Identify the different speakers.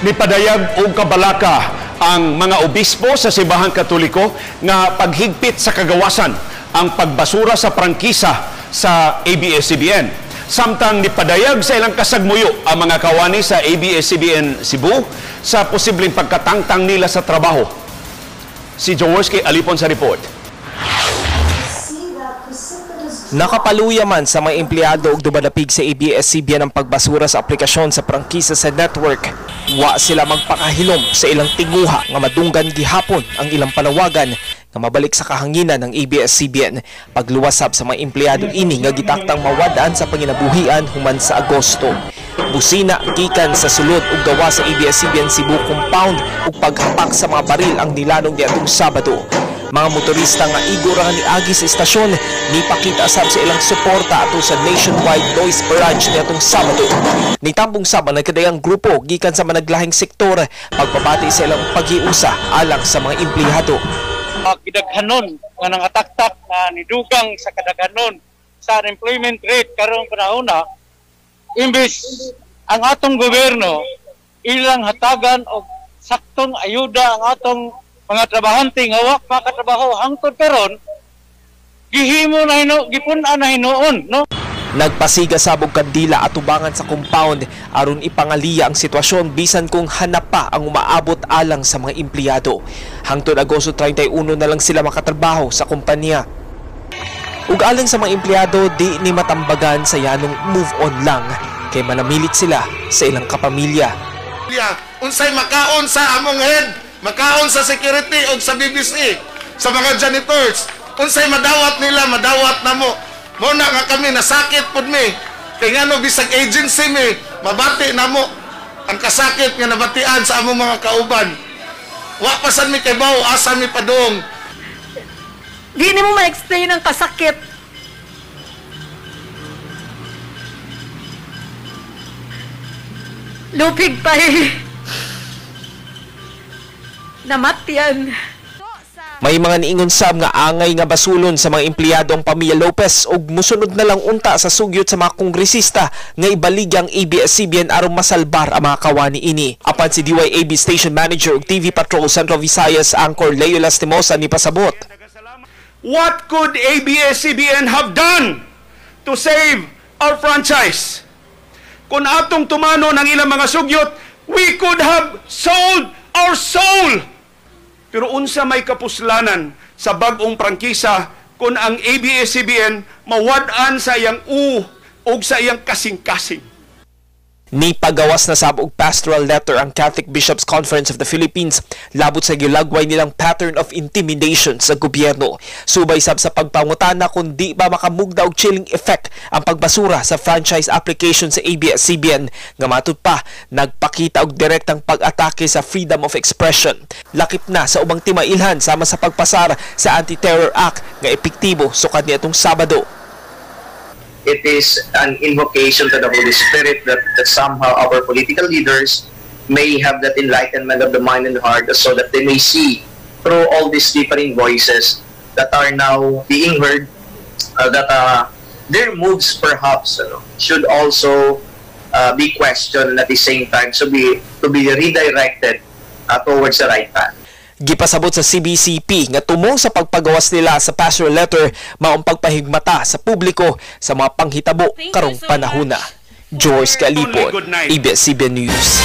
Speaker 1: Nipadayag og kabalaka ang mga obispo sa Simbahan Katoliko nga paghigpit sa kagawasan ang pagbasura sa prangkisa sa ABS-CBN. Samtang nipadayag sa ilang kasagmuyo ang mga kawani sa ABS-CBN Cebu sa posibleng pagkatangtang nila sa trabaho. Si Jaworski alipon sa report.
Speaker 2: Nakapaluya man sa mga empleyado og dumadapig sa ABS-CBN ang pagbasura sa aplikasyon sa prangkisa sa network. Wa sila magpakahilom sa ilang tinguha nga madunggan gihapon ang ilang panawagan nga mabalik sa kahanginan ng ABS-CBN. Pagluwasab sa mga empleyado ini nga gitaktang mawadaan sa panginabuhian human sa Agosto. Busina gikan sa sulod ug gawa sa ABS-CBN Cebu compound ug paghapak sa mga baril ang nilanong niadtong Sabado. Mga motorista nga igurahan ni agi sa istasyon nipakita sab sa ilang suporta ato sa nationwide noise barrage niadtong Sabado. Nitambong sab ang nagkadayang grupo gikan sa managlahing sektor pagpabati sa ilang paghiusa alang sa mga empleyado.
Speaker 3: Kidaghanon nga nangataktak na nidugang sa kadaghanon sa unemployment rate karong panahon na imbis ang atong gobyerno ilang hatagan og saktong ayuda ang atong mga trabahante nga wa pa katrabaho hangtod karon gihimo na gipun-an na hinuon, no?
Speaker 2: Nagpasiga sabog kandila at tubangan sa compound aron ipangaliya ang sitwasyon bisan kung hanap pa ang umaabot alang sa mga empleyado. Hangtod Agosto 31 na lang sila makatrabaho sa kumpanya. Ug alang sa mga empleyado di ni matambagan sa yanong move on lang kay manamilit sila sa ilang kapamilya.
Speaker 4: Unsay makaon sa among head, makaon sa security o sa BBC, sa mga janitors. Unsay madawat nila, madawat na mo. Muna nga kami, nasakit po mi. Kaya nga no, bisag agency mi, mabati na mo ang kasakit nga nabatian sa among mga kauban. Wa pasan mi kay bawo, asa mi padong.
Speaker 5: Di ni mo ma-explain ang kasakit. Lupig pa eh. Namatyan.
Speaker 2: May mga niingon sab nga angay nga basulon sa mga empleyado ang pamilya Lopez ug musunod na lang unta sa sugyot sa mga kongresista nga ibalig ang ABS-CBN aron masalbar ang mga kawani ini. Apan si DYAB Station Manager ug TV Patrol Central Visayas Anchor Leo Lastimosa ni pasabot.
Speaker 1: What could ABS-CBN have done to save our franchise? Kung atong tumano ng ilang mga sugyot, we could have sold our soul. Pero unsa may kapuslanan sa bag-ong prangkisa kung ang ABS-CBN mawad-an sa iyang o sa iyang kasing-kasing.
Speaker 2: Ni pagawas na sab og pastoral letter ang Catholic Bishops Conference of the Philippines labot sa gilagway nilang pattern of intimidation sa gobyerno. Subay sab sa pagpangutana kung di ba makamugda og chilling effect ang pagbasura sa franchise application sa ABS-CBN nga matud pa nagpakita og direktang pag-atake sa freedom of expression. Lakip na sa ubang timailhan sama sa pagpasar sa Anti-Terror Act nga epektibo sukad niadtong Sabado.
Speaker 6: It is an invocation to the Holy Spirit that somehow our political leaders may have that enlightenment of the mind and the heart so that they may see through all these differing voices that are now being heard, that their moves perhaps should also be questioned at the same time, so to be redirected towards the right path.
Speaker 2: Gipasabot sa CBCP nga tumong sa pagpagawas nila sa pastoral letter maong pagpahigmata sa publiko sa mga panghitabo karong panahona. George Calipon, ABS-CBN News.